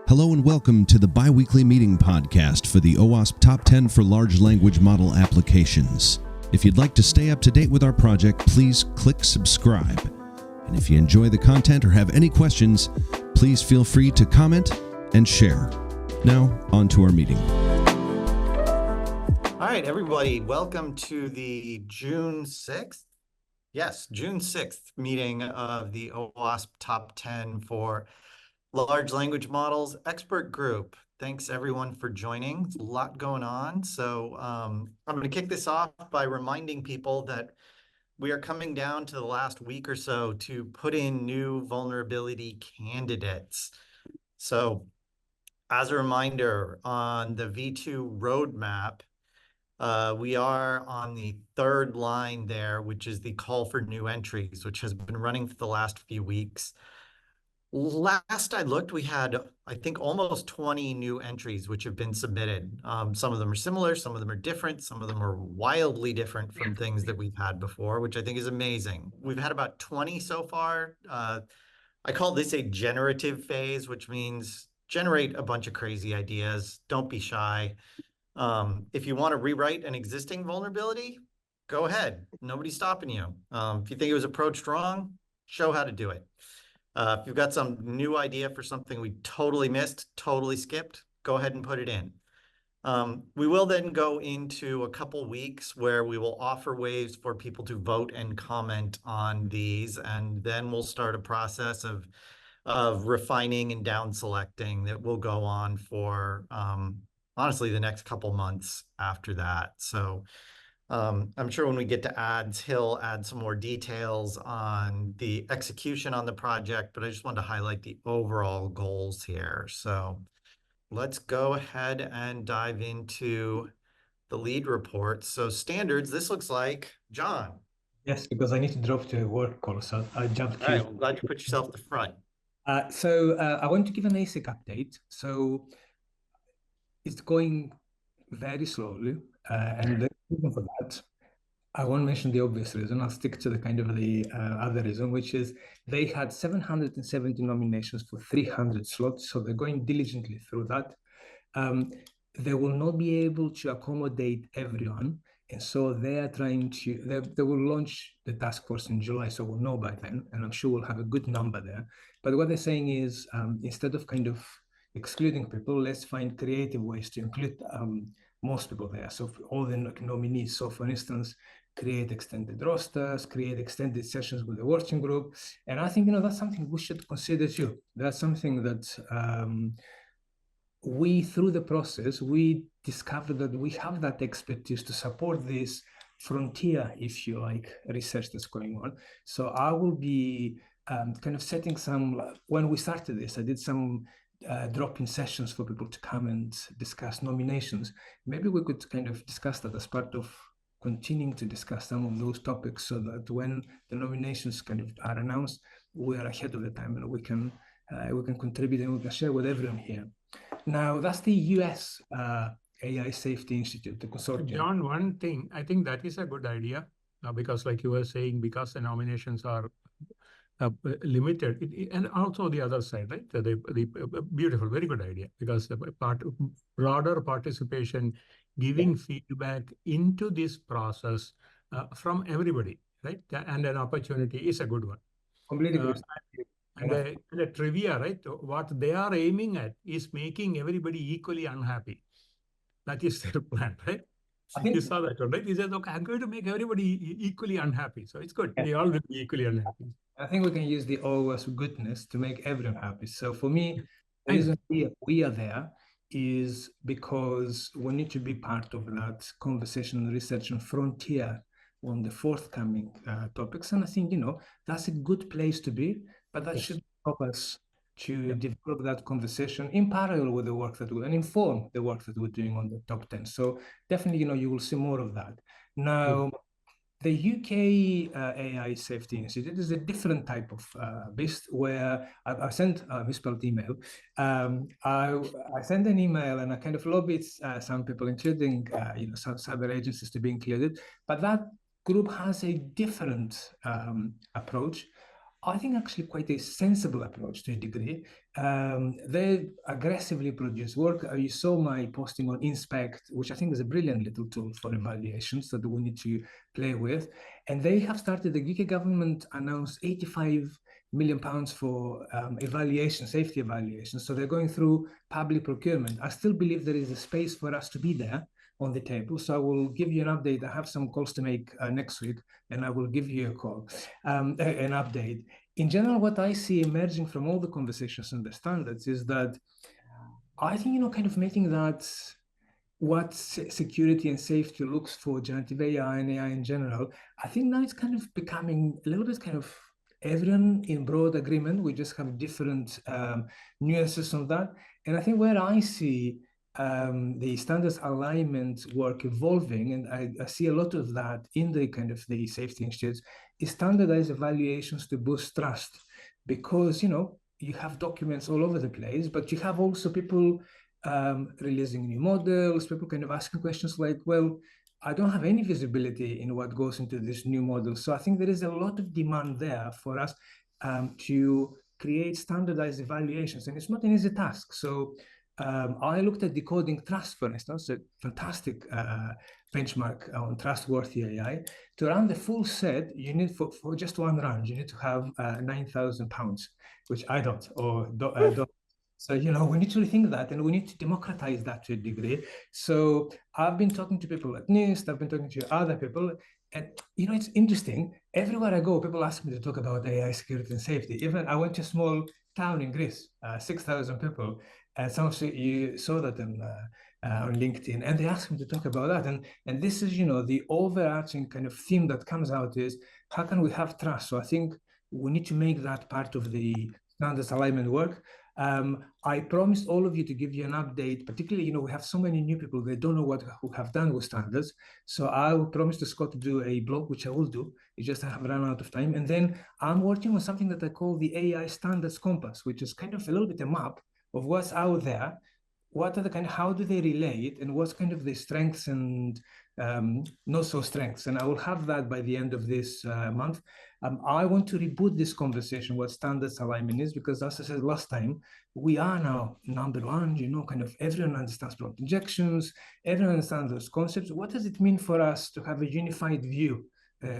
Hello and welcome to the bi-weekly meeting podcast for the OWASP Top 10 for Large Language Model Applications. If you'd like to stay up to date with our project, please click subscribe. And if you enjoy the content or have any questions, please feel free to comment and share. Now, on to our meeting. All right, everybody, welcome to the June 6th? Yes, June 6th meeting of the OWASP Top 10 for Large Language Models Expert Group. Thanks, everyone, for joining. There's a lot going on. So I'm going to kick this off by reminding people that we are coming down to the last week or so to put in new vulnerability candidates. So as a reminder, on the v2 roadmap, we are on the third line there, which is the call for new entries, which has been running for the last few weeks. Last I looked, we had, I think, almost 20 new entries which have been submitted. Some of them are similar, some of them are different, some of them are wildly different from things that we've had before, which I think is amazing. We've had about 20 so far. I call this a generative phase, which means generate a bunch of crazy ideas. Don't be shy. If you want to rewrite an existing vulnerability, go ahead. Nobody's stopping you. If you think it was approached wrong, show how to do it. If you've got some new idea for something we totally missed, totally skipped, go ahead and put it in. We will then go into a couple weeks where we will offer ways for people to vote and comment on these, and then we'll start a process of refining and down selecting that will go on for honestly the next couple months after that. So I'm sure when we get to ads, he'll add some more details on the execution on the project, but I just wanted to highlight the overall goals here. So let's go ahead and dive into the lead report. So standards, this looks like John. Yes, because I need to drop to a work call, so I jumped. All right, I'm glad you put yourself at the front. I want to give an ASIC update. So it's going very slowly, and the reason for that, I won't mention the obvious reason. I'll stick to the kind of the other reason, which is they had 770 nominations for 300 slots, so they're going diligently through that. They will not be able to accommodate everyone, and so they are trying to, they will launch the task force in July, so we'll know by then, and I'm sure we'll have a good number there. But what they're saying is, instead of kind of excluding people, let's find creative ways to include most people there. So for all the nominees, so for instance, create extended rosters, create extended sessions with the working group. And I think, that's something we should consider too. That's something that through the process, we discovered that we have that expertise to support this frontier, if you like, research that's going on. So I will be kind of setting some, when we started this, I did some drop-in sessions for people to come and discuss nominations. Maybe we could kind of discuss that as part of continuing to discuss some of those topics, so that when the nominations kind of are announced, we are ahead of the time and we can contribute and we can share with everyone here. Now, that's the US AI Safety Institute, the consortium. John, one thing, I think that is a good idea, because like you were saying, because the nominations are limited, and also the other side, right? The beautiful, very good idea, because the broader participation, giving feedback into this process from everybody, right? And an opportunity is a good one. Completely good. And the trivia, right? What they are aiming at is making everybody equally unhappy. That is their plan, right? I think you saw that one, right? He says, okay, I'm going to make everybody equally unhappy. So it's good. Yeah. They all will be equally unhappy. I think we can use the always goodness to make everyone happy. So for me, the reason we are there is because we need to be part of that conversation, research, and frontier on the forthcoming topics. And I think, that's a good place to be, but that should help us to develop that conversation in parallel with the work that and inform the work that we're doing on the top 10. So definitely, you will see more of that. Now, the UK AI Safety Institute is a different type of beast, where I sent a misspelled email. I sent an email and I kind of lobbied some people, including some cyber agencies, to be included. But that group has a different approach. I think actually quite a sensible approach to a degree. They aggressively produce work. You saw my posting on Inspect, which I think is a brilliant little tool for evaluations that we need to play with. And they have started, the UK government announced £85 million for evaluation, safety evaluation. So they're going through public procurement. I still believe there is a space for us to be there on the table. So I will give you an update. I have some calls to make next week, and I will give you a call, an update. In general, what I see emerging from all the conversations and the standards is that I think, kind of making that what security and safety looks for generative AI and AI in general, I think now it's kind of becoming a little bit kind of everyone in broad agreement. We just have different nuances on that. And I think where I see the standards alignment work evolving, and I see a lot of that in the kind of the safety institutes, is standardized evaluations to boost trust. Because, you have documents all over the place, but you have also people releasing new models, people kind of asking questions like, well, I don't have any visibility in what goes into this new model. So I think there is a lot of demand there for us to create standardized evaluations, and it's not an easy task. So I looked at Decoding Trust, for instance, a fantastic benchmark on trustworthy AI. To run the full set, you need for just one run, you need to have £9,000, which I don't, or don't. So, we need to rethink that, and we need to democratize that to a degree. So I've been talking to people at NIST, I've been talking to other people, and, it's interesting. Everywhere I go, people ask me to talk about AI security and safety. Even I went to a small town in Greece, 6,000 people, and some of you saw that on LinkedIn, and they asked me to talk about that. And this is, the overarching kind of theme that comes out is, how can we have trust? So I think we need to make that part of the standards alignment work. I promised all of you to give you an update, particularly, we have so many new people, they don't know what we have done with standards. So I will promise to Scott to do a blog, which I will do. It's just I have run out of time. And then I'm working on something that I call the AI Standards Compass, which is kind of a little bit a map of what's out there, what are the how do they relate, and what's kind of the strengths and not so strengths. And I will have that by the end of this month. I want to reboot this conversation, what standards alignment is, because as I said last time, we are now number one, kind of everyone understands prompt injections, everyone understands those concepts. What does it mean for us to have a unified view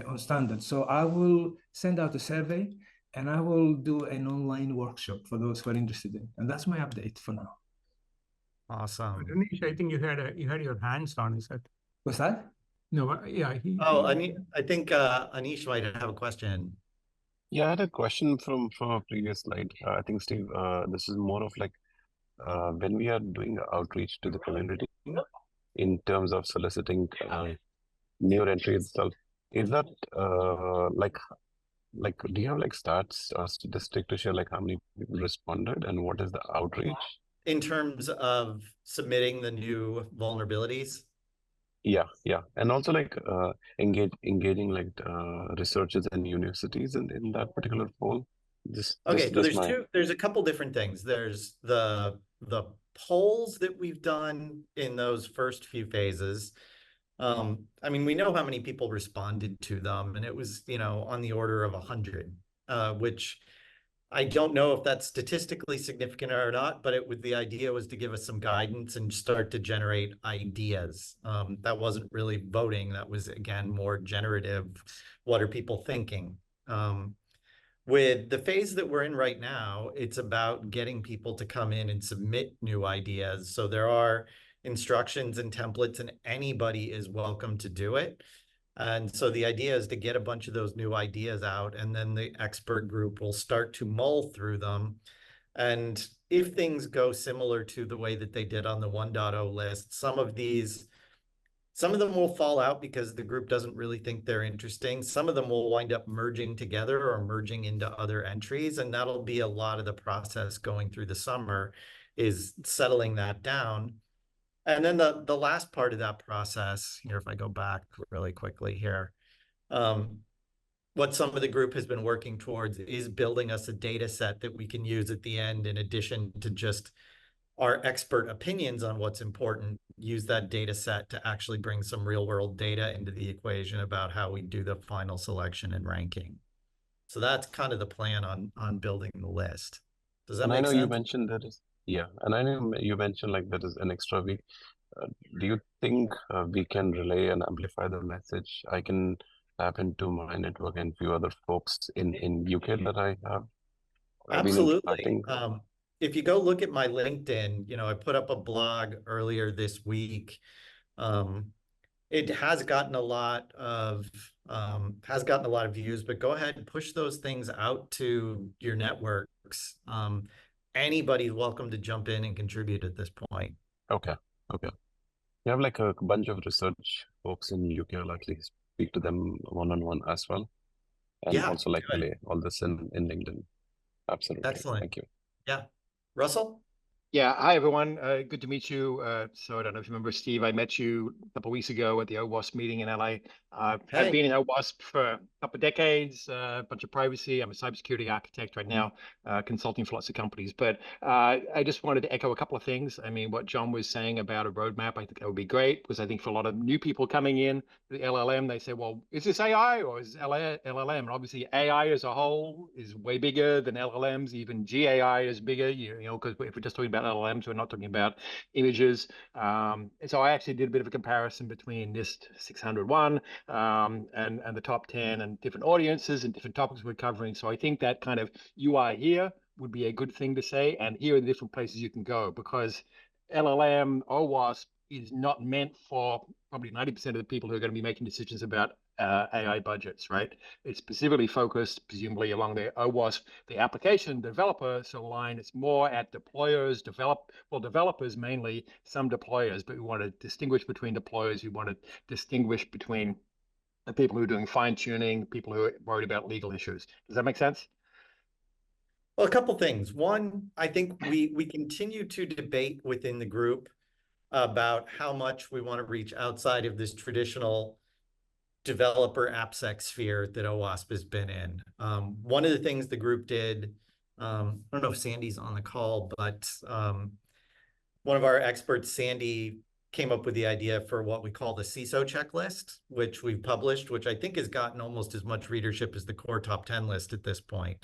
on standards? So I will send out a survey, and I will do an online workshop for those who are interested in. And that's my update for now. Awesome. Anish, I think you had your hands on, is that? What's that? No, yeah. I think Anish might have a question. Yeah, I had a question from a previous slide. I think, Steve, this is more of like when we are doing outreach to the community in terms of soliciting new entry itself, is that like do you have like stats or statistic to share like how many people responded and what is the outreach? In terms of submitting the new vulnerabilities? Yeah. And also like engaging like researchers and universities in that particular poll. There's a couple different things. There's the polls that we've done in those first few phases. We know how many people responded to them, and it was, on the order of 100, which I don't know if that's statistically significant or not, but the idea was to give us some guidance and start to generate ideas. That wasn't really voting. That was, again, more generative. What are people thinking? With the phase that we're in right now, it's about getting people to come in and submit new ideas. So there are instructions and templates, and anybody is welcome to do it. And so the idea is to get a bunch of those new ideas out, and then the expert group will start to mull through them. And if things go similar to the way that they did on the 1.0 list, some of them will fall out because the group doesn't really think they're interesting. Some of them will wind up merging together or merging into other entries. And that'll be a lot of the process going through the summer, is settling that down. And then the last part of that process here, if I go back really quickly here, what some of the group has been working towards is building us a data set that we can use at the end, in addition to just our expert opinions on what's important. Use that data set to actually bring some real world data into the equation about how we do the final selection and ranking. So that's kind of the plan on building the list. Does that And I make know sense? you mentioned that is, yeah, and I know you mentioned like that is an extra week. Do you think we can relay and amplify the message? I can tap into my network and few other folks in UK that I have been Absolutely. interacting. If you go look at my LinkedIn, you know, I put up a blog earlier this week. It has gotten a lot of views, but go ahead and push those things out to your networks. Anybody's welcome to jump in and contribute at this point. Okay, okay. You have like a bunch of research folks in UK. I'll at least speak to them one-on-one as well, and Yeah, also like good. relay all this in LinkedIn. Absolutely. Excellent. Thank you. Yeah. Russell? Yeah, hi everyone. Good to meet you. So I don't know if you remember Steve. I met you a couple of weeks ago at the OWASP meeting in LA. I've been in OWASP for a couple of decades, a bunch of privacy. I'm a cybersecurity architect right now, consulting for lots of companies. But I just wanted to echo a couple of things. I mean, what John was saying about a roadmap, I think that would be great, because I think for a lot of new people coming in, the LLM, they say, well, is this AI or is LLM? And obviously AI as a whole is way bigger than LLMs. Even GAI is bigger, you know, because if we're just talking about LLMs, we're not talking about images. And so I actually did a bit of a comparison between NIST 601 and the top 10 and different audiences and different topics we're covering. So I think that kind of UI here would be a good thing to say. And here are the different places you can go, because LLM, OWASP is not meant for probably 90% of the people who are going to be making decisions about AI budgets, right? It's specifically focused, presumably, along the OWASP, the application developer line. It's more at deployers, developers mainly, some deployers, but we want to distinguish between deployers. We want to distinguish between the people who are doing fine tuning, people who are worried about legal issues. Does that make sense? Well, a couple things. One, I think we continue to debate within the group about how much we want to reach outside of this traditional developer AppSec sphere that OWASP has been in. One of the things the group did, I don't know if Sandy's on the call, but one of our experts, Sandy, came up with the idea for what we call the CISO checklist, which we've published, which I think has gotten almost as much readership as the core top 10 list at this point.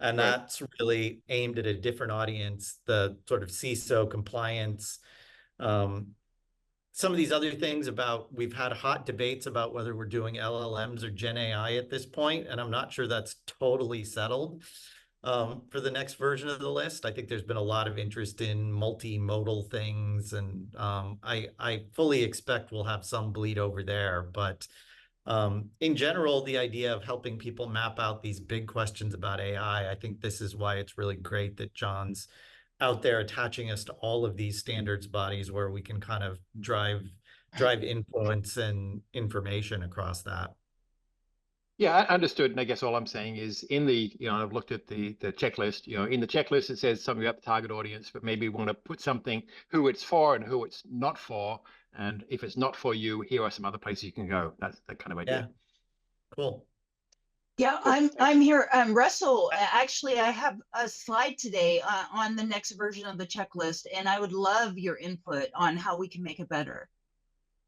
And Right. That's really aimed at a different audience, the sort of CISO compliance. Some of these other things about, we've had hot debates about whether we're doing LLMs or Gen AI at this point, and I'm not sure that's totally settled for the next version of the list. I think there's been a lot of interest in multimodal things, and I fully expect we'll have some bleed over there. But in general, the idea of helping people map out these big questions about AI, I think this is why it's really great that John's out there attaching us to all of these standards bodies where we can kind of drive influence and information across that. Yeah, I understood. And I guess all I'm saying is in the, you know, I've looked at the checklist, you know, in the checklist, it says something about the target audience, but maybe we want to put something who it's for and who it's not for. And if it's not for you, here are some other places you can go. That's that kind of idea. Yeah, cool. Yeah, I'm here. Russell, actually, I have a slide today on the next version of the checklist, and I would love your input on how we can make it better.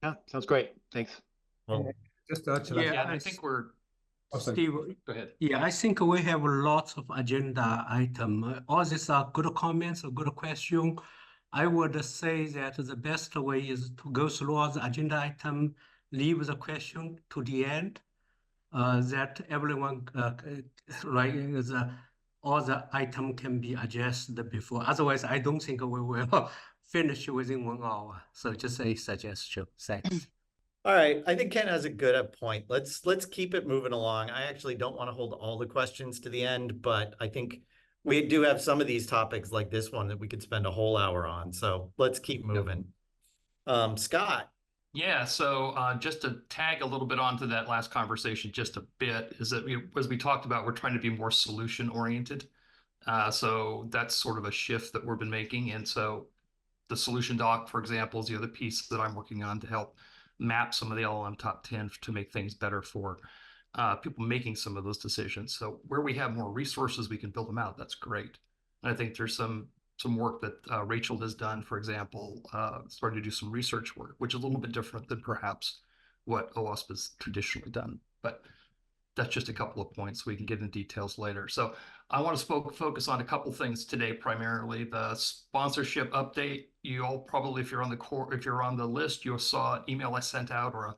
Yeah, sounds great. Thanks. Well, Just to add to Yeah, that, I think we're, Oh, sorry. Steve, Go ahead. yeah, I think we have lots of agenda item. All these are good comments, a good question. I would say that the best way is to go through all the agenda item, leave the question to the end, that everyone, all the item can be addressed before. Otherwise, I don't think we will finish within 1 hour. So just a suggestion. Thanks. all right, I think Ken has a good point. Let's keep it moving along. I actually don't want to hold all the questions to the end, but I think we do have some of these topics like this one that we could spend a whole hour on. So let's keep moving. Scott. Yeah, so just to tag a little bit onto that last conversation just a bit, is that as we talked about, we're trying to be more solution oriented. So that's sort of a shift that we've been making. And so the solution doc, for example, is the other piece that I'm working on to help map some of the LLM top 10 to make things better for people making some of those decisions. So where we have more resources, we can build them out. That's great. And I think there's some work that Rachel has done, for example, starting to do some research work, which is a little bit different than perhaps what OWASP has traditionally done. But that's just a couple of points. We can get into details later. So I want to focus on a couple things today, primarily the sponsorship update. You all probably, if you're on the list, you saw an email I sent out or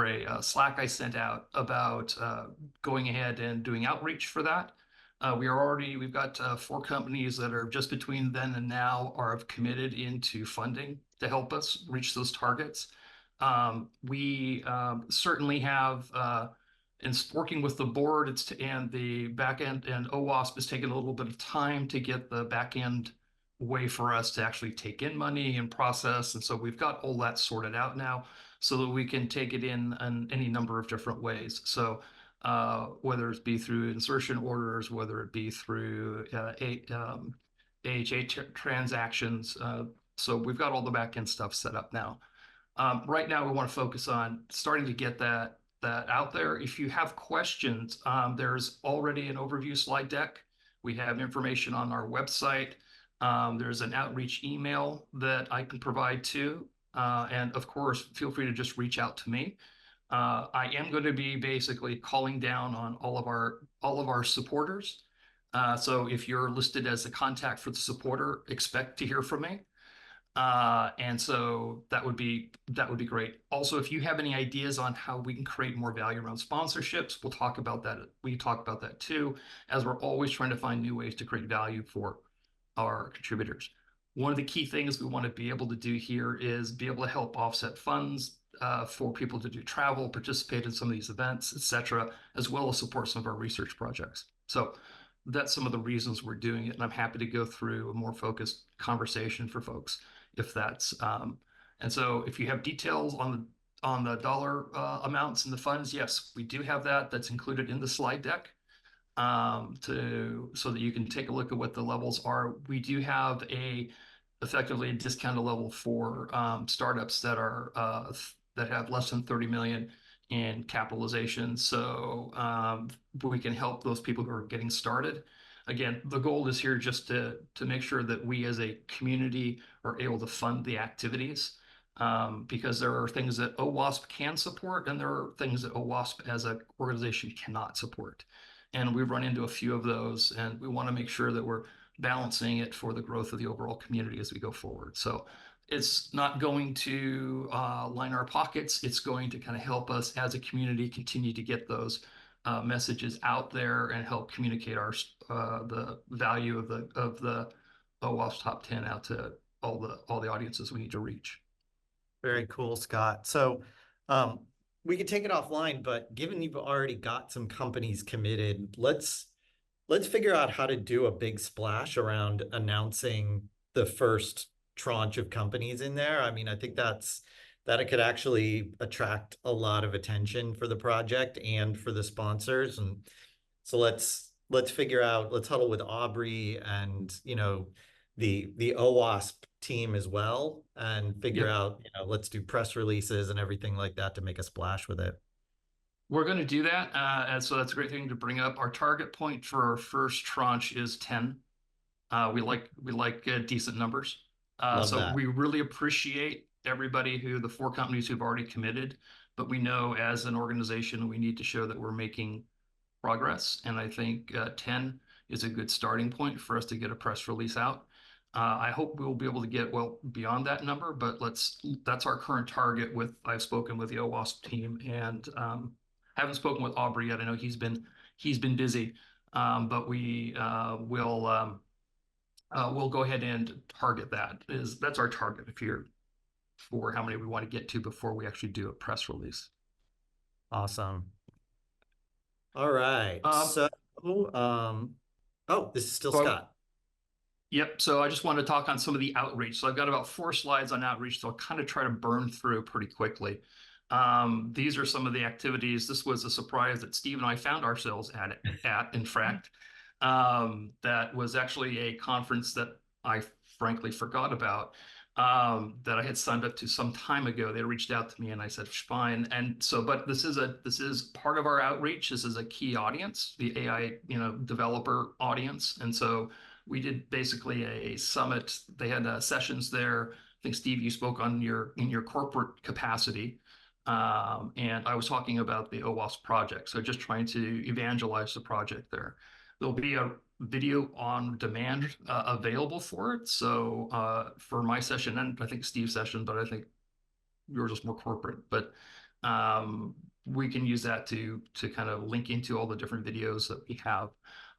a Slack I sent out about going ahead and doing outreach for that. We've got 4 companies that are just between then and now have committed into funding to help us reach those targets. We certainly have, in working with the board and the back end, and OWASP has taken a little bit of time to get the back end way for us to actually take in money and process. And so we've got all that sorted out now so that we can take it in any number of different ways. So whether it be through insertion orders, whether it be through AHA transactions. So we've got all the back end stuff set up now. Right now, we want to focus on starting to get that out there. If you have questions, there's already an overview slide deck. We have information on our website. There's an outreach email that I can provide too. And of course, feel free to just reach out to me. I am going to be basically calling down on all of our supporters. So if you're listed as a contact for the supporter, expect to hear from me. And so that would be great. Also, if you have any ideas on how we can create more value around sponsorships, we'll talk about that. We talk about that too, as we're always trying to find new ways to create value for our contributors. One of the key things we want to be able to do here is be able to help offset funds for people to do travel, participate in some of these events, etc., as well as support some of our research projects. So that's some of the reasons we're doing it, and I'm happy to go through a more focused conversation for folks if that's and so if you have details on the dollar amounts and the funds, yes, we do have that. That's included in the slide deck so that you can take a look at what the levels are. We do have effectively a discounted level for startups that have less than 30 million in capitalization. So we can help those people who are getting started. Again, the goal is here just to make sure that we as a community are able to fund the activities because there are things that OWASP can support and there are things that OWASP as an organization cannot support. And we've run into a few of those, and we want to make sure that we're balancing it for the growth of the overall community as we go forward. So it's not going to line our pockets. It's going to kind of help us as a community continue to get those messages out there and help communicate the value of the OWASP Top 10 out to all the audiences we need to reach. Very cool, Scott. So we could take it offline, but given you've already got some companies committed, let's figure out how to do a big splash around announcing the first tranche of companies in there. I mean, I think that it could actually attract a lot of attention for the project and for the sponsors. And so let's figure out, let's huddle with Aubrey and, the OWASP team as well and figure out, let's do press releases and everything like that to make a splash with it. We're going to do that. And so that's a great thing to bring up. Our target point for our first tranche is 10. We like decent numbers. So we really appreciate everybody the 4 companies who've already committed, but we know as an organization, we need to show that we're making progress. And I think 10 is a good starting point for us to get a press release out. I hope we'll be able to get beyond that number, but that's our current target. I've spoken with the OWASP team and haven't spoken with Aubrey yet. I know he's been busy, but we'll go ahead and target that. That's our target for how many we want to get to before we actually do a press release. Awesome. All right. This is still Scott. Yep. So I just wanted to talk on some of the outreach. So I've got about 4 slides on outreach, so I'll kind of try to burn through pretty quickly. These are some of the activities. This was a surprise that Steve and I found ourselves at in fact. That was actually a conference that I frankly forgot about, that I had signed up to some time ago. They reached out to me and I said, fine. And so, but this is part of our outreach. This is a key audience, the AI, developer audience. And so we did basically a summit. They had sessions there. I think Steve, you spoke in your corporate capacity. And I was talking about the OWASP project, so just trying to evangelize the project there. There'll be a video on demand available for it. So for my session, and I think Steve's session, but I think yours is more corporate, but we can use that to kind of link into all the different videos that we have.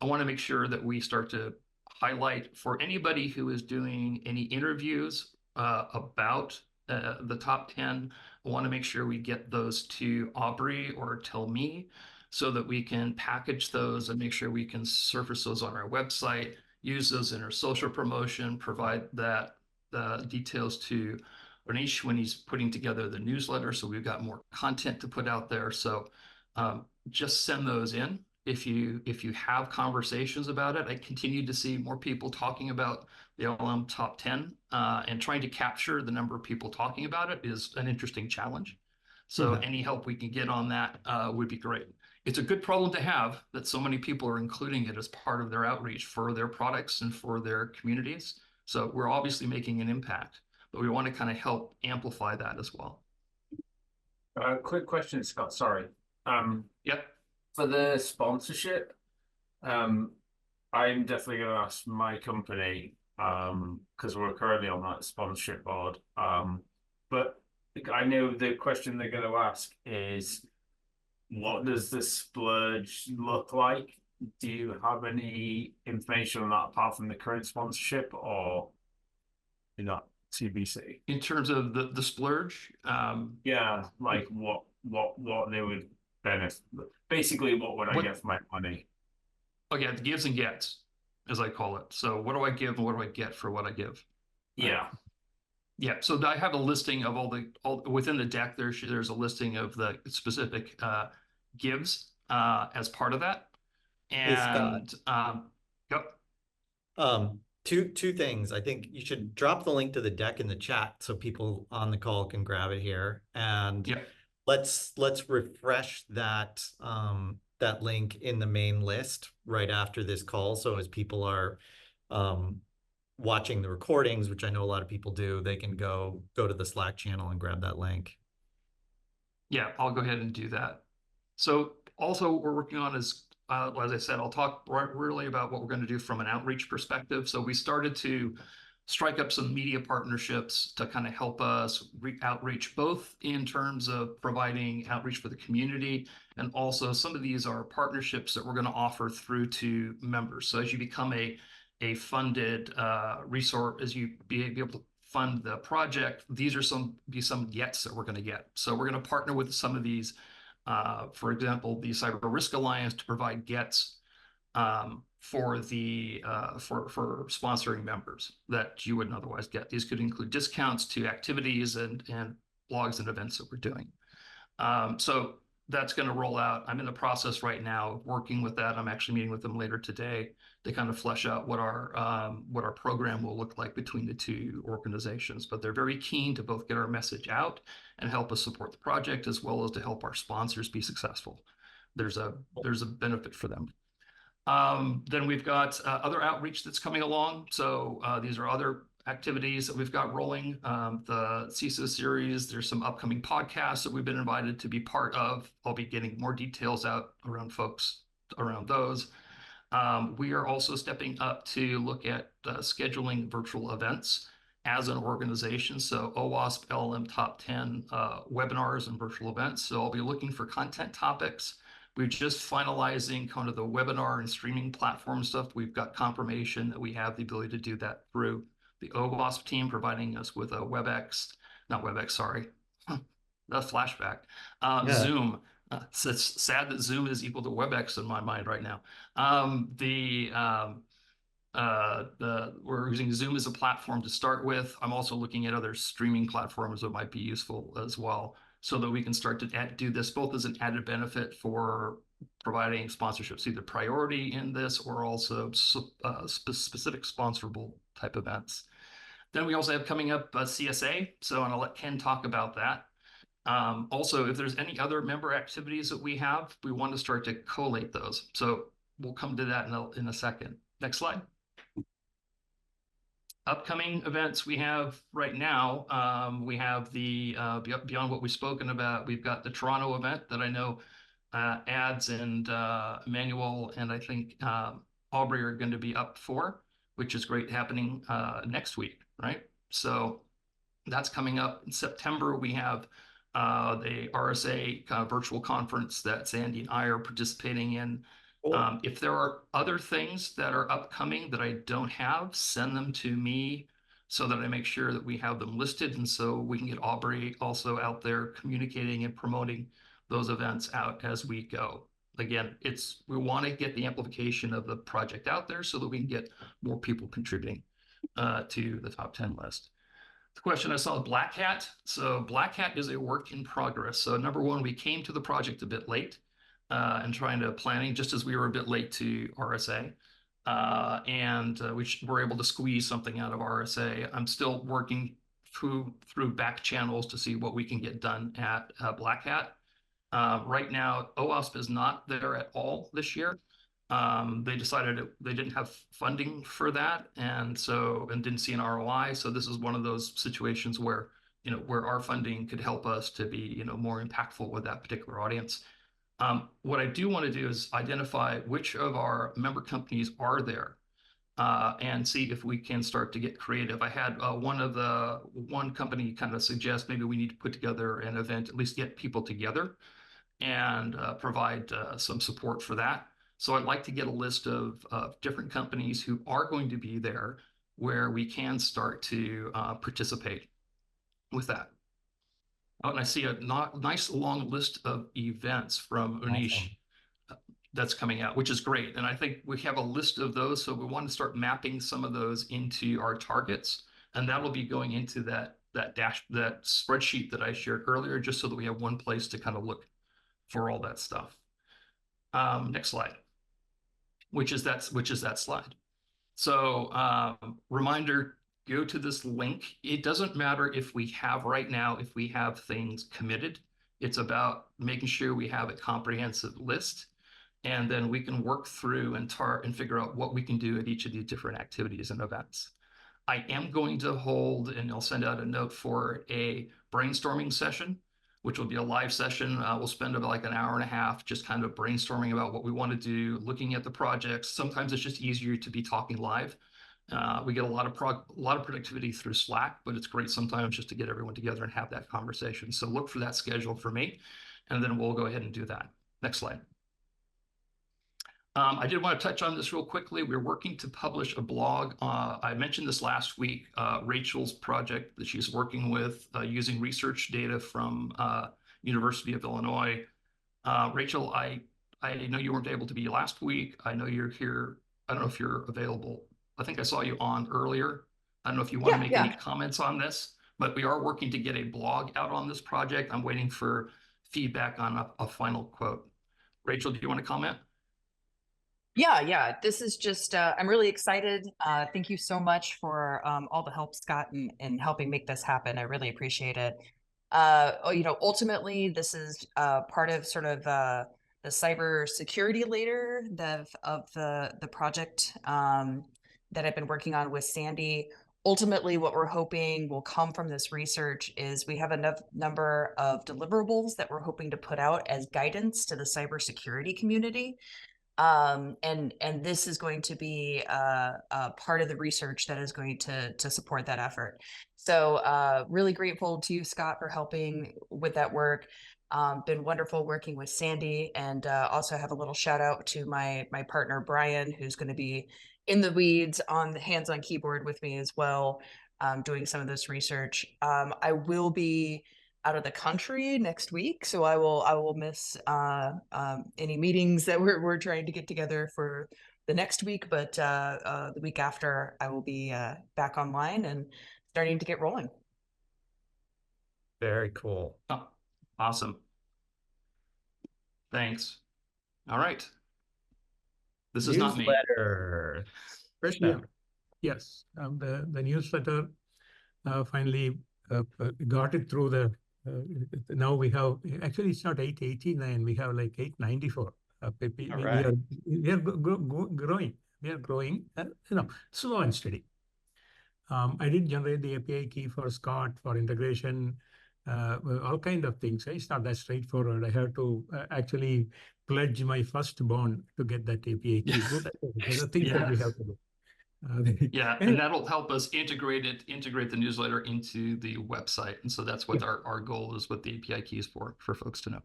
I want to make sure that we start to highlight for anybody who is doing any interviews about the top 10. I want to make sure we get those to Aubrey or tell me so that we can package those and make sure we can surface those on our website, use those in our social promotion, provide that details to Anish when he's putting together the newsletter. So we've got more content to put out there. So just send those in. If you have conversations about it, I continue to see more people talking about the LM top 10 and trying to capture the number of people talking about it is an interesting challenge. So any help we can get on that would be great. It's a good problem to have that so many people are including it as part of their outreach for their products and for their communities. So we're obviously making an impact, but we want to kind of help amplify that as well. Quick question, Scott, sorry. Yep. For the sponsorship, I'm definitely going to ask my company because we're currently on that sponsorship board. But I know the question they're going to ask is, what does the splurge look like? Do you have any information on that apart from the current sponsorship, or you're not TBC? In terms of the splurge? Yeah, like what they would benefit. Basically, what would I get for my money? Oh yeah, the gives and gets, as I call it. So what do I give and what do I get for what I give? Yeah. Yeah, so I have a listing of all within the deck. There's a listing of the specific gives as part of that. And yep. Two things. I think you should drop the link to the deck in the chat so people on the call can grab it here. And let's refresh that that link in the main list right after this call. So as people are watching the recordings, which I know a lot of people do, they can go to the Slack channel and grab that link. Yeah, I'll go ahead and do that. So also what we're working on is, as I said, I'll talk really about what we're going to do from an outreach perspective. So we started to strike up some media partnerships to kind of help us outreach, both in terms of providing outreach for the community, and also some of these are partnerships that we're going to offer through to members. So as you become a funded resource, as you be able to fund the project, these are some gets that we're going to get. So we're going to partner with some of these, for example, the Cyber Risk Alliance to provide gets for sponsoring members that you wouldn't otherwise get. These could include discounts to activities and blogs and events that we're doing. So that's going to roll out. I'm in the process right now of working with that. I'm actually meeting with them later today to kind of flesh out what our program will look like between the two organizations. But they're very keen to both get our message out and help us support the project, as well as to help our sponsors be successful. There's a benefit for them. Then we've got other outreach that's coming along. So these are other activities that we've got rolling. The CSA series, there's some upcoming podcasts that we've been invited to be part of. I'll be getting more details out around folks around those. We are also stepping up to look at scheduling virtual events as an organization. So OWASP LLM Top 10 webinars and virtual events. So I'll be looking for content topics. We're just finalizing kind of the webinar and streaming platform stuff. We've got confirmation that we have the ability to do that through the OWASP team, providing us with a Zoom. So it's sad that Zoom is equal to WebEx in my mind right now. We're using Zoom as a platform to start with. I'm also looking at other streaming platforms that might be useful as well, so that we can start to do this both as an added benefit for providing sponsorships, either priority in this or also specific sponsorable type events. Then we also have coming up CSA. So I'm gonna let Ken talk about that. Also, if there's any other member activities that we have, we want to start to collate those. So we'll come to that in a second. Next slide. upcoming events we have right now, we have the beyond what we've spoken about, we've got the Toronto event that I know Ads and Emmanuel and I think Aubrey are going to be up for, which is great, happening next week, right? So that's coming up in September. We have the RSA virtual conference that Sandy and I are participating in. Cool. If there are other things that are upcoming that I don't have, send them to me so that I make sure that we have them listed, and so we can get Aubrey also out there communicating and promoting those events out as we go. Again, we want to get the amplification of the project out there so that we can get more people contributing to the top 10 list. The question I saw, Black Hat. So Black Hat is a work in progress. So number one, we came to the project a bit late and trying to planning, just as we were a bit late to RSA. And we were able to squeeze something out of RSA. I'm still working through back channels to see what we can get done at Black Hat. Right now, OWASP is not there at all this year. They decided they didn't have funding for that, and didn't see an ROI. So this is one of those situations where where our funding could help us to be more impactful with that particular audience. What I do want to do is identify which of our member companies are there, and see if we can start to get creative. I had one company kind of suggest maybe we need to put together an event, at least get people together, and provide some support for that. So I'd like to get a list of different companies who are going to be there where we can start to participate with that. Oh, and I see a nice long list of events from Unish that's coming out, which is great. And I think we have a list of those. So we want to start mapping some of those into our targets. And that will be going into that spreadsheet that I shared earlier, just so that we have one place to kind of look for all that stuff. Next slide, which is that slide. So reminder, go to this link. It doesn't matter if we have right now, if we have things committed. It's about making sure we have a comprehensive list, and then we can work through and figure out what we can do at each of these different activities and events. I am going to hold, and I'll send out a note for a brainstorming session, which will be a live session. We'll spend about like an hour and a half just kind of brainstorming about what we want to do, looking at the projects. Sometimes it's just easier to be talking live. We get a lot of productivity through Slack, but it's great sometimes just to get everyone together and have that conversation. So look for that schedule for me, and then we'll go ahead and do that. Next slide. I did want to touch on this real quickly. We're working to publish a blog. I mentioned this last week, Rachel's project that she's working with using research data from University of Illinois. Rachel, I know you weren't able to be last week. I know you're here. I don't know if you're available. I think I saw you on earlier. I don't know if you want to make any comments on this, but we are working to get a blog out on this project. I'm waiting for feedback on a final quote. Rachel, do you want to comment? Yeah. This is just, I'm really excited. Thank you so much for all the help, Scott, in helping make this happen. I really appreciate it. Ultimately, this is part of sort of the cybersecurity layer of the project that I've been working on with Sandy. Ultimately, what we're hoping will come from this research is we have enough number of deliverables that we're hoping to put out as guidance to the cybersecurity community. And this is going to be a part of the research that is going to support that effort. So really grateful to you, Scott, for helping with that work. Been wonderful working with Sandy, and also have a little shout out to my partner, Brian, who's going to be in the weeds on the hands-on keyboard with me as well, doing some of this research. I will be out of the country next week, so I will miss any meetings that we're trying to get together for the next week. But the week after, I will be back online and starting to get rolling. Very cool. Oh, awesome. Thanks. All right. This is not me. Newsletter. Krishna. Yes, the newsletter finally got it through the. Now we have, actually it's not 889, we have like 894. We are growing. We are growing, slow and steady. I did generate the API key for Scott for integration, all kind of things. It's not that straightforward. I have to actually pledge my firstborn to get that API key. So there are things that we have to do. Yeah, anyway. and that'll help us integrate the newsletter into the website. And so that's what our goal is, what the API key is for folks to know.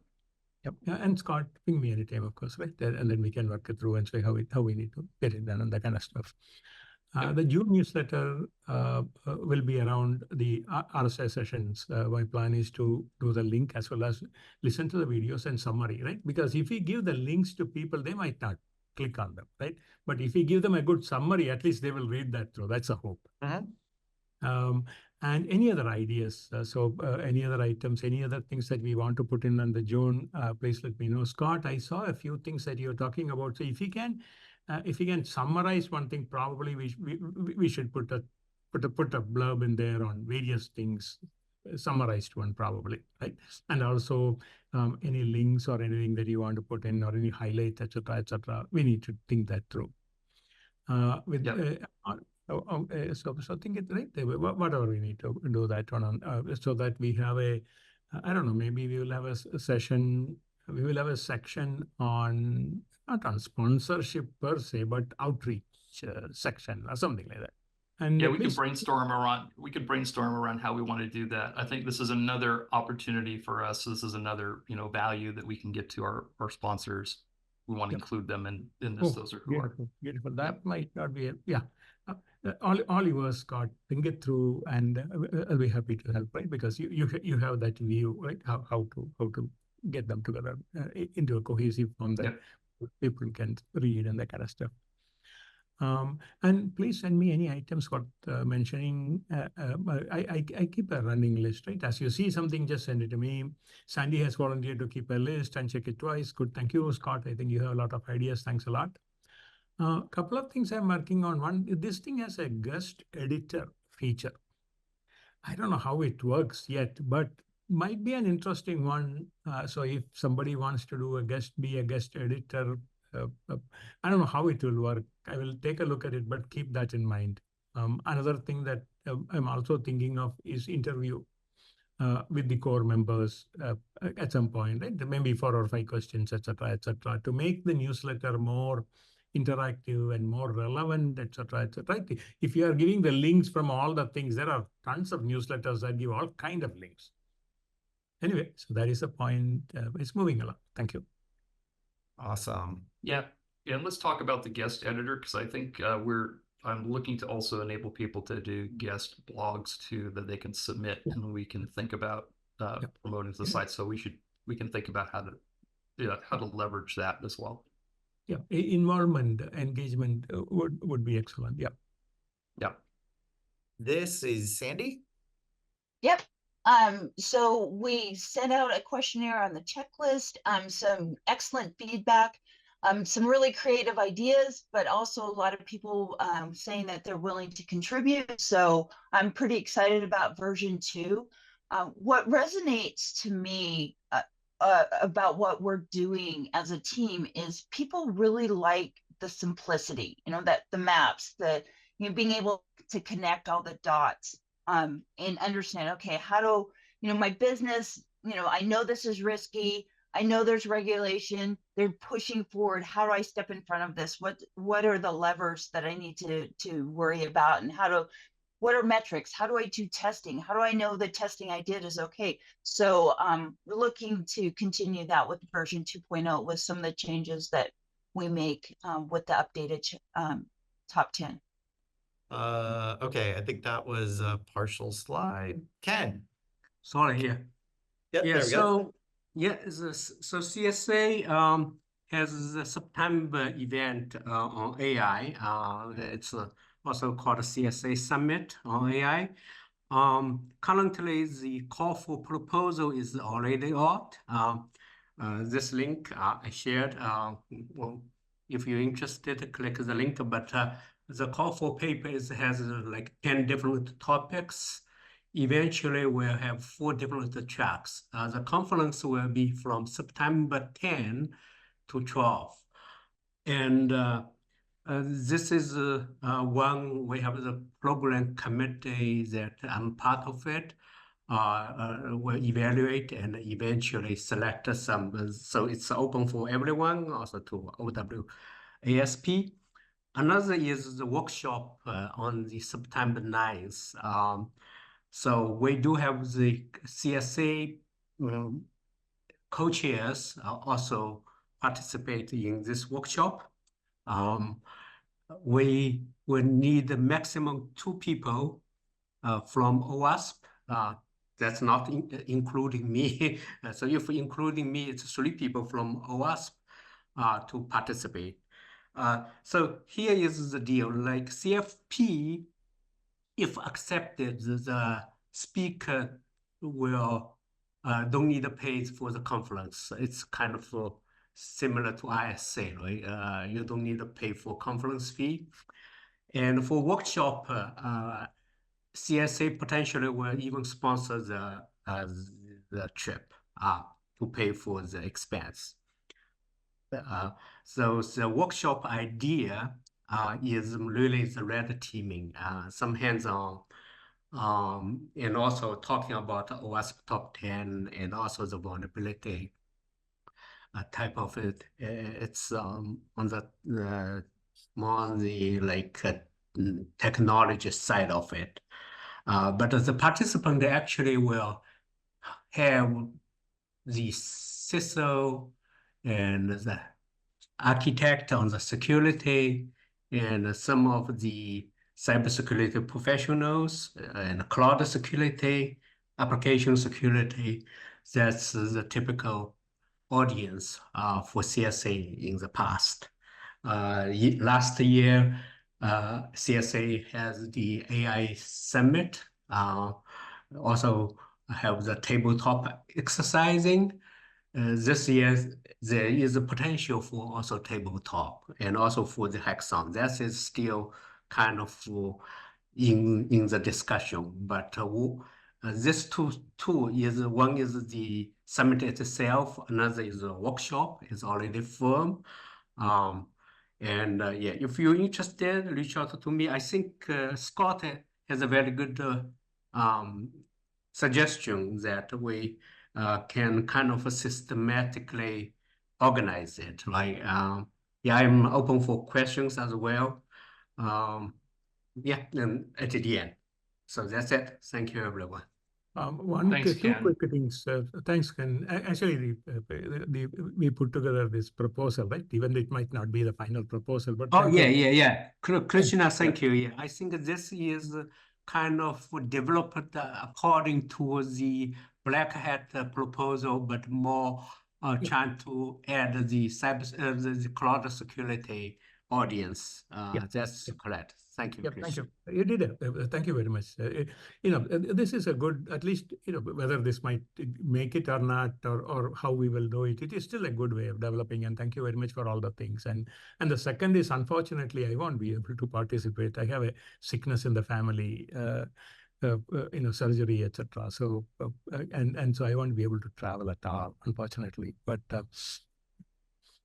Yep. And Scott, ping me anytime, of course, right? And then we can work it through and say how we need to get it done and that kind of stuff. The June newsletter will be around the RSI sessions. My plan is to do the link as well as listen to the videos and summary, right? Because if we give the links to people, they might not click on them, right? But if we give them a good summary, at least they will read that through. That's a hope. And any other ideas? Any other items, any other things that we want to put in on the June, please let me know. Scott, I saw a few things that you're talking about. So if you can summarize one thing, probably we should put a blurb in there on various things, summarized one probably, right? And also any links or anything that you want to put in or any highlights, etc. We need to think that through. So think it right. Whatever we need to do that one on, so that we have I don't know, maybe we will have a session. We will have a section on, not on sponsorship per se, but outreach section or something like that. And we could brainstorm around how we want to do that. I think this is another opportunity for us. This is another value that we can get to our sponsors. We want to include them in this. Those are beautiful. That might not be Oliver, Scott, think it through, and I'll be happy to help, right? Because you have that view, right? How to get them together into a cohesive form that people can read and that kind of stuff. And please send me any items worth mentioning. I keep a running list, right? As you see something, just send it to me. Sandy has volunteered to keep a list and check it twice. Good, thank you, Scott. I think you have a lot of ideas. Thanks a lot. A couple of things I'm working on. One, this thing has a guest editor feature. I don't know how it works yet, but might be an interesting one. So if somebody wants to be a guest editor, I don't know how it will work. I will take a look at it, but keep that in mind. Another thing that I'm also thinking of is interview with the core members at some point, right? Maybe 4 or 5 questions, etc., to make the newsletter more interactive and more relevant, etc. Right? If you are giving the links from all the things, there are tons of newsletters that give all kind of links. Anyway, so that is the point. It's moving along. Thank you. Awesome. Yeah. And let's talk about the guest editor, because I think I'm looking to also enable people to do guest blogs too that they can submit, and we can think about promoting the site. So we can think about how to leverage that as well. Yeah, involvement, engagement would be excellent. Yeah. Yeah. This is Sandy. Yep. So we sent out a questionnaire on the checklist, some excellent feedback, some really creative ideas, but also a lot of people saying that they're willing to contribute. So I'm pretty excited about version 2. What resonates to me about what we're doing as a team is people really like the simplicity, that the maps, being able to connect all the dots. And understand, okay, how do, my business, I know this is risky. I know there's regulation. They're pushing forward. How do I step in front of this? What are the levers that I need to worry about? And what are metrics? How do I do testing? How do I know the testing I did is okay? So we're looking to continue that with version 2.0 with some of the changes that we make with the updated top 10. Okay, I think that was a partial slide. Ken. Sorry, here. Yep, Yeah, there we go. So CSA has a September event on AI. It's also called a CSA Summit on AI. Currently, the call for proposal is already out. This link I shared. Well, if you're interested, click the link. But the call for papers has like 10 different topics. Eventually, we'll have 4 different tracks. The conference will be from September 10 to 12. And This is one, we have the program committee that I'm part of it. Will evaluate and eventually select some. So it's open for everyone, also to OWASP. Another is the workshop on the September 9th. So we do have the CSA co-chairs also participate in this workshop. We will need a maximum 2 people from OWASP. That's not including me. So if including me, it's 3 people from OWASP to participate. So here is the deal, like CFP, if accepted, the speaker will don't need to pay for the conference. It's kind of similar to ISA, right? You don't need to pay for conference fee. And for workshop, CSA potentially will even sponsor the trip to pay for the expense. So the workshop idea is really the red teaming, some hands-on, and also talking about OWASP top 10 and also the vulnerability type of it. It's on the more on the like technology side of it. But the participant, they actually will have the CISO and the architect on the security and some of the cybersecurity professionals and cloud security, application security. That's the typical audience for CSA in the past. Last year, CSA has the AI Summit, also have the tabletop exercising. This year, there is a potential for also tabletop and also for the hackathon. That is still kind of in the discussion, but this two is one is the summit itself, another is a workshop, is already firm. And yeah, if you're interested, reach out to me. I think Scott has a very good suggestion that we can kind of systematically organize it. Like, yeah, I'm open for questions as well. Yeah, and at the end. So that's it. Thank you, everyone. Thanks, Two Ken. quick things. Thanks, Ken. Actually, we put together this proposal, right? Even though it might not be the final proposal, but Oh, yeah. Krishna, thank you. Yeah, I think this is kind of developed according to the Black Hat proposal, but more trying to add the the cloud security audience. That's correct. Thank you, Thank Krishna. you. You did it. Thank you very much. This is a good, at least, whether this might make it or not, or how we will do it, it is still a good way of developing. And thank you very much for all the things. And the second is, unfortunately, I won't be able to participate. I have a sickness in the family, surgery, etc. So, and so I won't be able to travel at all, unfortunately. But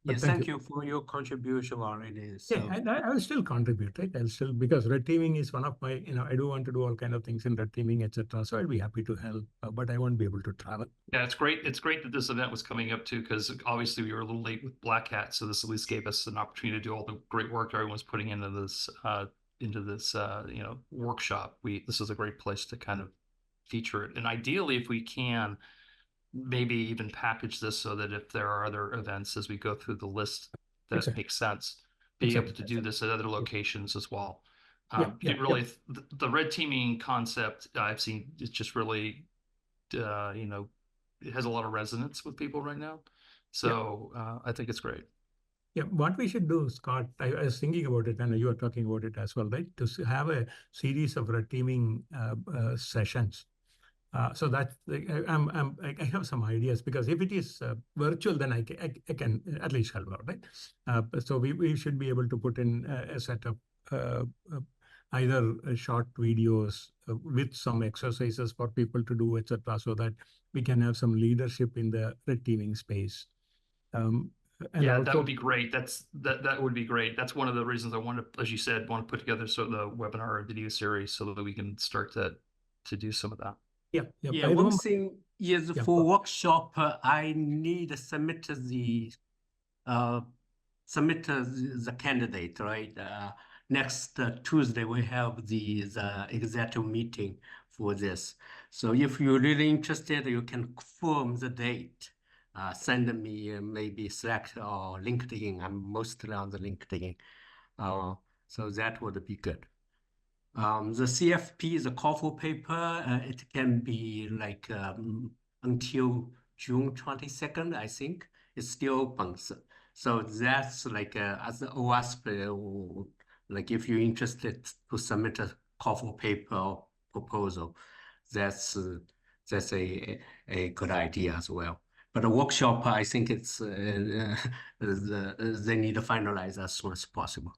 yes, thank you for your contribution already. So. Yeah, I will still contribute, right? I'll still, because red teaming is one of my, I do want to do all kind of things in red teaming, etc. So I'll be happy to help, but I won't be able to travel. Yeah, it's great. It's great that this event was coming up too, because obviously we were a little late with Black Hat, so this at least gave us an opportunity to do all the great work everyone's putting into this workshop. This is a great place to kind of feature it, and ideally, if we can, maybe even package this so that if there are other events as we go through the list that makes sense, be able to do this at other locations as well. The red teaming concept I've seen is just really, it has a lot of resonance with people right now. So I think it's great. Yeah, what we should do, Scott, I was thinking about it, and you were talking about it as well, right? To have a series of red teaming sessions. So that I have some ideas, because if it is virtual, then I can at least help out, right? So we should be able to put in a set of either short videos with some exercises for people to do, etc., so that we can have some leadership in the red teaming space. And Yeah, that also, would be great. That would be great. That's one of the reasons I want to, as you said, want to put together sort of the webinar video series so that we can start to do some of that. yeah. Yeah, I one remember. thing is Yeah, for workshop, I need to submit the candidate, right? Next Tuesday, we have the executive meeting for this. So if you're really interested, you can confirm the date. Send me maybe Slack or LinkedIn. I'm mostly on the LinkedIn. So that would be good. The CFP is a call for paper. It can be like until June 22nd, I think. It's still open. So that's like as the OWASP, like if you're interested to submit a call for paper proposal, that's a good idea as well. But a workshop, I think it's they need to finalize as soon as possible.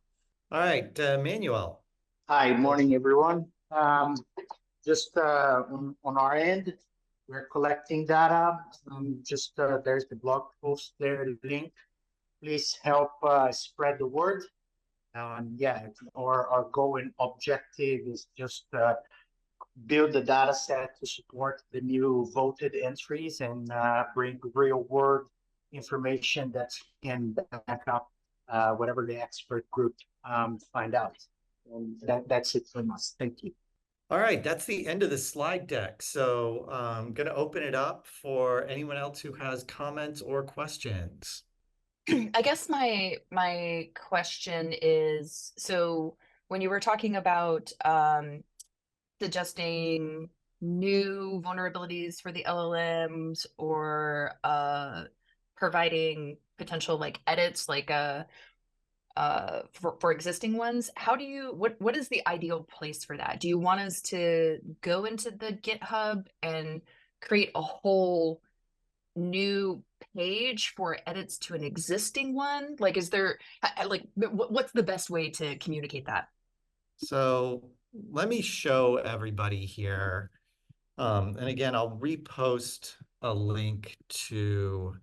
All right, Manuel. Hi, morning, everyone. Just on our end, we're collecting data. There's the blog post there, the link. Please help spread the word. Yeah, our goal and objective is just build the data set to support the new voted entries and bring real world information that can back up whatever the expert group find out. And that's it from us. Thank you. All right, that's the end of the slide deck. So I'm going to open it up for anyone else who has comments or questions. I guess my question is, so when you were talking about suggesting new vulnerabilities for the LLMs or providing potential like edits like for existing ones, how do you what is the ideal place for that? Do you want us to go into the GitHub and create a whole new page for edits to an existing one? Like, is there like what's the best way to communicate that? So let me show everybody here. And again, I'll repost a link to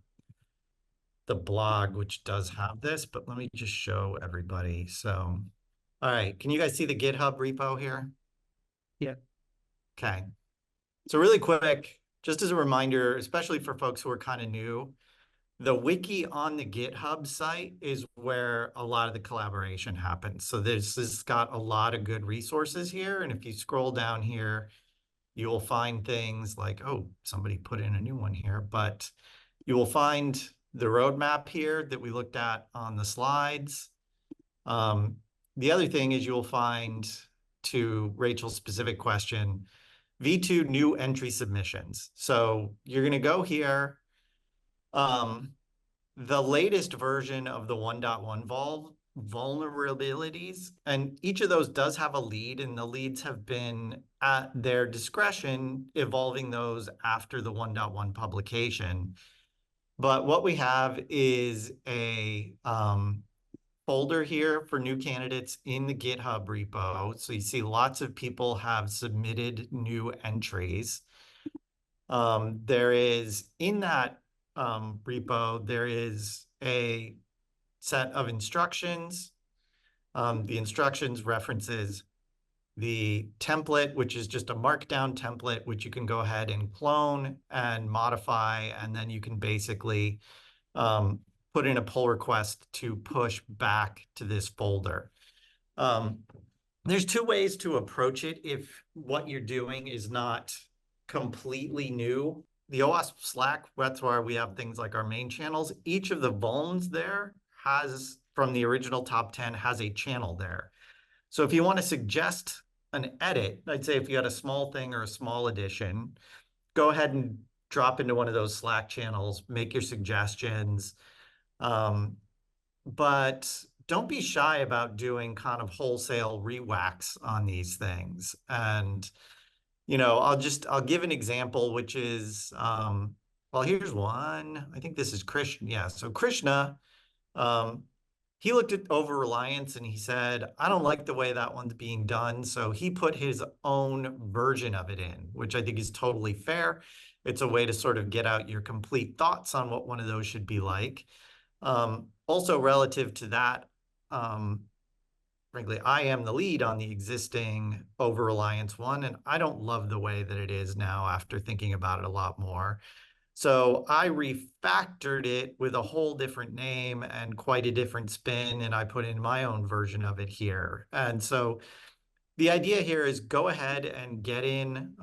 the blog, which does have this, but let me just show everybody. So, all right, can you guys see the GitHub repo here? Yeah. Okay. So really quick, just as a reminder, especially for folks who are kind of new, the wiki on the GitHub site is where a lot of the collaboration happens. So this has got a lot of good resources here. And if you scroll down here, you will find things like, oh, somebody put in a new one here, but you will find the roadmap here that we looked at on the slides. The other thing is you'll find, to Rachel's specific question, v2 new entry submissions. So you're going to go here. The latest version of the 1.1 vulnerabilities, and each of those does have a lead, and the leads have been at their discretion evolving those after the 1.1 publication. But what we have is a folder here for new candidates in the GitHub repo. So you see lots of people have submitted new entries. There is, in that repo, there is a set of instructions. The instructions references the template, which is just a markdown template, which you can go ahead and clone and modify, and then you can basically put in a pull request to push back to this folder. There's two ways to approach it if what you're doing is not completely new. The OWASP Slack, that's where we have things like our main channels. Each of the vulns there has, from the original top 10, has a channel there. So if you want to suggest an edit, I'd say if you had a small thing or a small addition, go ahead and drop into one of those Slack channels, make your suggestions. But don't be shy about doing kind of wholesale rewax on these things. And, you know, I'll give an example, which is, well, here's one. I think this is Krishna. Yeah, so Krishna, he looked at over-reliance and he said, I don't like the way that one's being done. So he put his own version of it in, which I think is totally fair. It's a way to sort of get out your complete thoughts on what one of those should be like. Also relative to that, frankly, I am the lead on the existing over-reliance one, and I don't love the way that it is now after thinking about it a lot more. So I refactored it with a whole different name and quite a different spin, and I put in my own version of it here. And so the idea here is go ahead and get in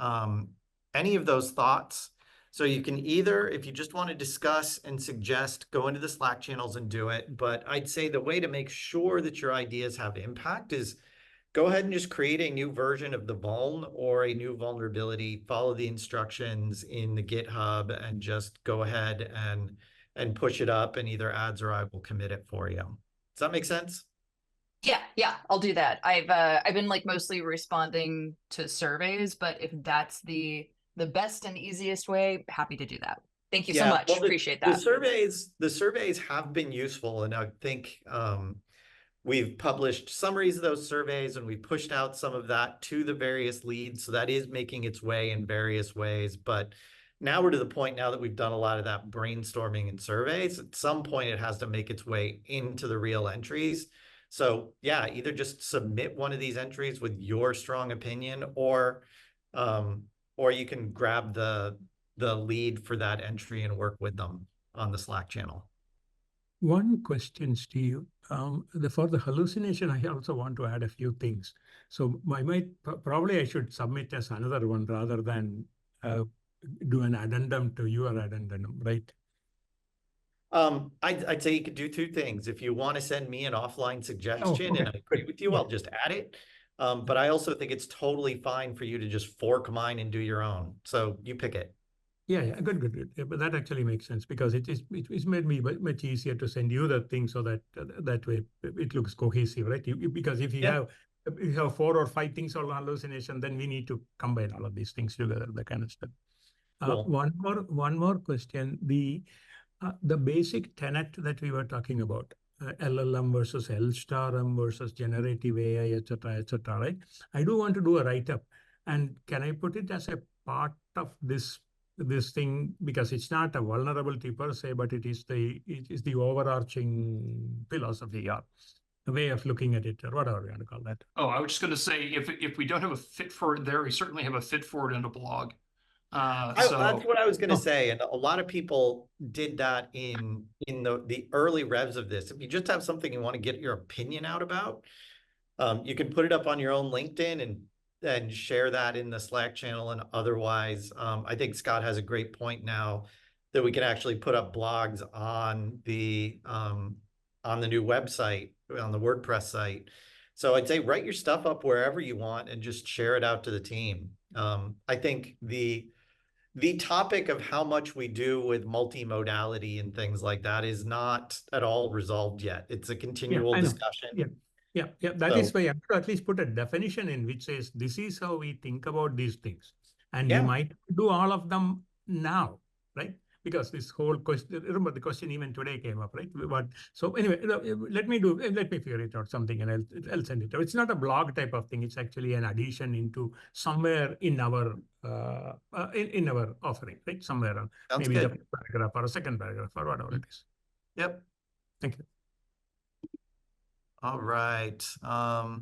any of those thoughts. So you can either, if you just want to discuss and suggest, go into the Slack channels and do it. But I'd say the way to make sure that your ideas have impact is go ahead and just create a new version of the vuln or a new vulnerability, follow the instructions in the GitHub, and just go ahead and push it up, and either Ads or I will commit it for you. Does that make sense? Yeah, I'll do that. I've been like mostly responding to surveys, but if that's the best and easiest way, happy to do that. Thank you so much. Well, Appreciate that. The surveys have been useful, and I think we've published summaries of those surveys, and we pushed out some of that to the various leads. So that is making its way in various ways. But now we're to the point now that we've done a lot of that brainstorming and surveys. At some point, it has to make its way into the real entries. So yeah, either just submit one of these entries with your strong opinion, or you can grab the lead for that entry and work with them on the Slack channel. One question, Steve. For the hallucination, I also want to add a few things. So probably I should submit as another one rather than do an addendum to your addendum, right? I'd say you could do two things. If you want to send me an offline suggestion, and I agree with you, I'll just add it. But I also think it's totally fine for you to just fork mine and do your own. So you pick it. Yeah, good. Yeah, but that actually makes sense, because it's made me much easier to send you the thing, so that that way it looks cohesive, right? Because if you have 4 or 5 things on hallucination, then we need to combine all of these things together, that kind of stuff. Cool. One more question. The basic tenet that we were talking about, LLM versus LSTARM versus generative AI, etc., right? I do want to do a write-up, and can I put it as a part of this thing, because it's not a vulnerability per se, but it is the overarching philosophy or a way of looking at it, or whatever you want to call that. Oh, I was just going to say, if we don't have a fit for it there, we certainly have a fit for it in a blog. That's what I was going to say, and a lot of people did that in the early revs of this. If you just have something you want to get your opinion out about, you can put it up on your own LinkedIn and share that in the Slack channel. And otherwise, I think Scott has a great point now that we can actually put up blogs on the new website, on the WordPress site. So I'd say write your stuff up wherever you want and just share it out to the team. I think the topic of how much we do with multimodality and things like that is not at all resolved yet. It's a continual discussion. Yeah. That is why I have to at least put a definition in which says this is how we think about these things. And you might do all of them now, right? Because this whole question, remember the question even today came up, right? So anyway, let me figure it out something, and I'll send it out. It's not a blog type of thing. It's actually an addition into somewhere in our offering, right? Somewhere on maybe the first paragraph or a second paragraph or whatever it is. Yep. Thank you. All right. My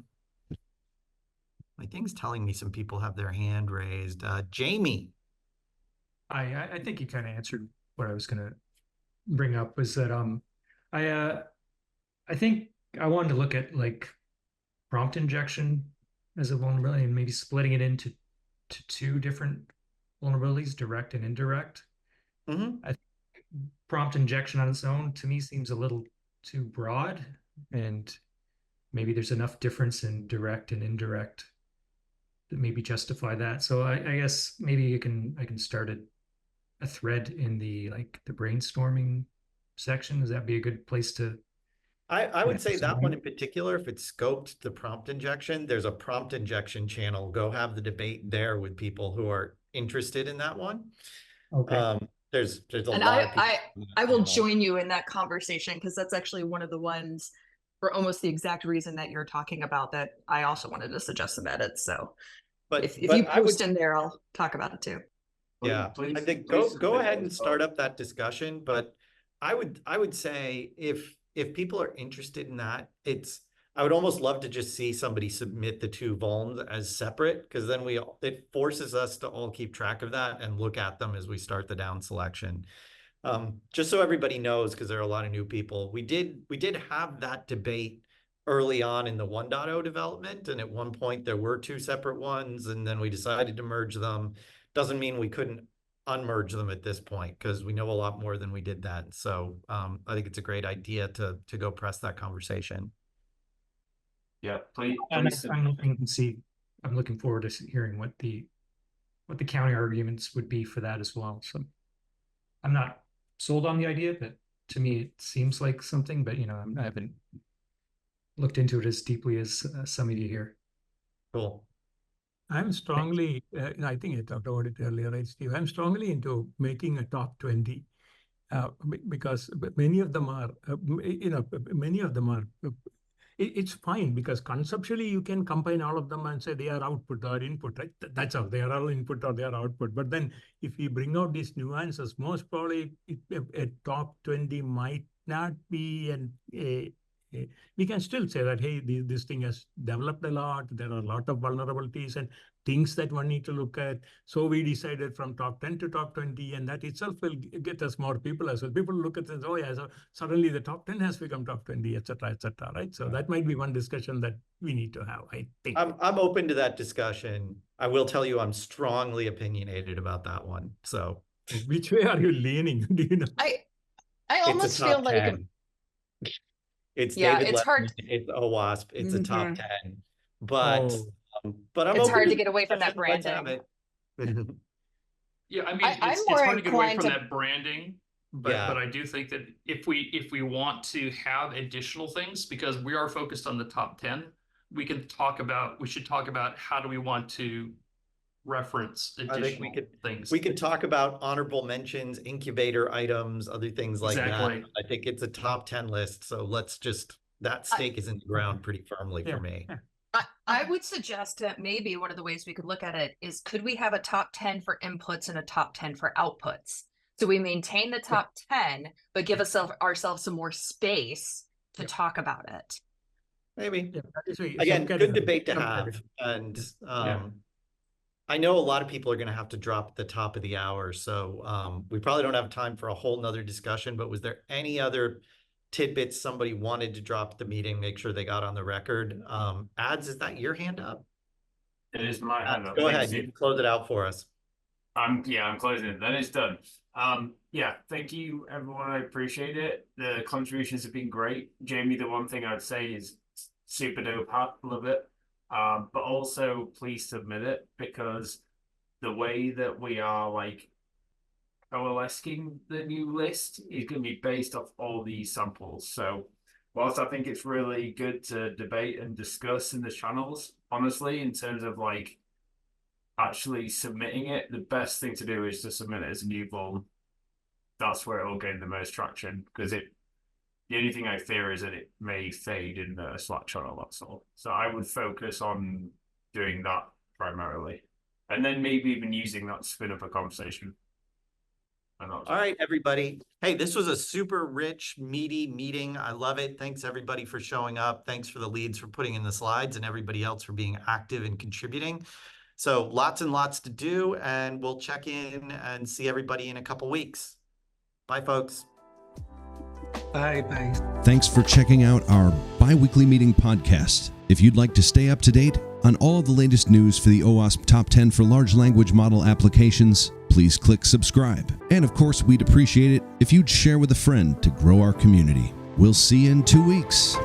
thing's telling me some people have their hand raised. Jamie. I think you kind of answered what I was going to bring up, was that I think I wanted to look at like prompt injection as a vulnerability, and maybe splitting it into 2 different vulnerabilities, direct and indirect. I think prompt injection on its own to me seems a little too broad, and maybe there's enough difference in direct and indirect that maybe justify that. So I guess maybe I can start a thread in the brainstorming section. Does that be a good place to? I would say that one in particular, if it's scoped to prompt injection, there's a prompt injection channel. Go have the debate there with people who are interested in that one. Okay. There's a lot of people. I will join you in that conversation, because that's actually one of the ones for almost the exact reason that you're talking about, that I also wanted to suggest some edits. So if you post in there, I'll talk about it too. Yeah, I think go ahead and start up that discussion, but I would say if people are interested in that, I would almost love to just see somebody submit the two vulns as separate, because then it forces us to all keep track of that and look at them as we start the down selection. Just so everybody knows, because there are a lot of new people, we did have that debate early on in the 1.0 development, and at one point there were two separate ones, and then we decided to merge them. Doesn't mean we couldn't unmerge them at this point, because we know a lot more than we did then. So I think it's a great idea to go press that conversation. Yeah, please. I'm looking forward to hearing what the county arguments would be for that as well. So I'm not sold on the idea, but to me it seems like something. But I haven't looked into it as deeply as some of you here. Cool. I'm strongly, I think I talked about it earlier, right, Steve? I'm strongly into making a top 20 because many of them are, it's fine because conceptually you can combine all of them and say they are output or input, right? That's how they are all input or they are output. But then if we bring out these nuances, most probably a top 20 might not be we can still say that, hey, this thing has developed a lot. There are a lot of vulnerabilities and things that one need to look at. So we decided from top 10 to top 20, and that itself will get us more people as well. People look at this, oh yeah, so suddenly the top 10 has become top 20, etc., right? So that might be one discussion that we need to have, I think. I'm open to that discussion. I will tell you I'm strongly opinionated about that one. So which way are you leaning? Do you know? I almost feel like 10. It's yeah, David it's Letterman, hard. it's OWASP, it's a top 10. But I'm it's open hard to get away from that Let's have branding. it. Yeah, I mean, I'm it's more hard to get away inclined from to- that branding, but I do think that if we want to have additional things, because we are focused on the top 10, we should talk about how do we want to reference additional things. We could talk about honorable mentions, incubator items, other things like that. I think it's a top 10 list. So that stake is in the ground pretty firmly for me. I would suggest that maybe one of the ways we could look at it is, could we have a top 10 for inputs and a top 10 for outputs? So we maintain the top 10, but give ourselves some more space to talk about it. Maybe. Again, good debate to have. And I know a lot of people are going to have to drop at the top of the hour. So we probably don't have time for a whole nother discussion, but was there any other tidbits somebody wanted to drop at the meeting? Make sure they got on the record. Ads, is that your hand up? It is my hand up. Go ahead. You can close it out for us. I'm closing it. Then it's done. Yeah, thank you, everyone. I appreciate it. The contributions have been great. Jamie, the one thing I'd say is super dope. Love it. But also please submit it, because the way that we are coalescing the new list is going to be based off all these samples. So whilst I think it's really good to debate and discuss in the channels, honestly, in terms of actually submitting it, the best thing to do is to submit it as a new vuln. That's where it will gain the most traction, because the only thing I fear is that it may fade in the Slack channel, that's all. So I would focus on doing that primarily. And then maybe even using that to spin up a conversation. All right, everybody. Hey, this was a super rich, meaty meeting. I love it. Thanks, everybody, for showing up. Thanks for the leads for putting in the slides, and everybody else for being active and contributing. So lots and lots to do, and we'll check in and see everybody in a couple weeks. Bye, folks. Bye. Thanks for checking out our bi-weekly meeting podcast. If you'd like to stay up to date on all of the latest news for the OWASP Top 10 for Large Language Model applications, please click subscribe. And of course, we'd appreciate it if you'd share with a friend to grow our community. We'll see you in 2 weeks.